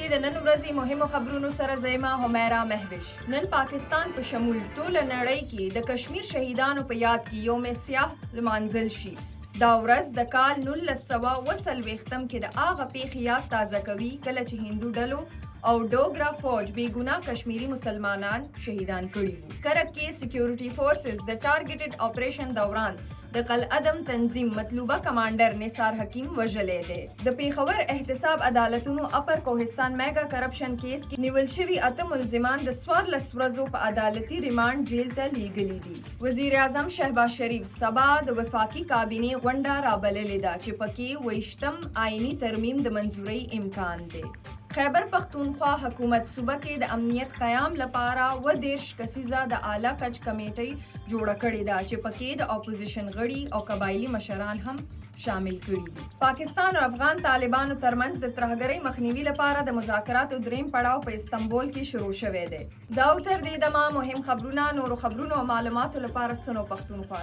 کې د نن ورځې مهمو خبرونو سره زیمه همیرا مهوش. نن پاکستان په شمول ټوله نړۍ کې د کشمیر شهیدانو په یاد کې یوم سیاه لمانځل شي. دا ورځ د کال 1940 کې د هغه پیښې یاد تازه کوي کله چې هندو ډلو او ډوګرا فوج بې ګناه کشمیري مسلمانان شهیدان کړي وو. کرک کې سکیورټي فورسز د ټارګټډ آپریشن دوران د قلعدم تنظیم مطلوبه کمانډر نثار حکیم وژلی دی. د پیښور احتساب عدالتونو اپر کوهستان میگا کرپشن کیس کې نیول شوي 8 ملزمان د 14 ورځو په عدالتي ریمانډ جیل ته لیږلي دي. وزیر اعظم شهباز شریف سبا د وفاقي کابینې غونډه رابللې ده چې پکې 28م آئینی ترمیم د منظورۍ امکان دی. خیبر پختونخوا حکومت صوبه کې د امنیت قیام لپاره 30 کسیزه د اعلی کچ کمیټۍ جوړه کړې ده چې پکې د اپوزیشن غړي او قبایلي مشران هم شامل کړي دي. پاکستان او افغان طالبانو ترمنځ د ترهګرۍ مخنیوي لپاره د مذاکراتو دریم پړاو په استنبول کې شروع شوی دی. دا تر دې دمه مهم خبرونه نورو خبرونو او معلوماتو لپاره سنو پښتونخوا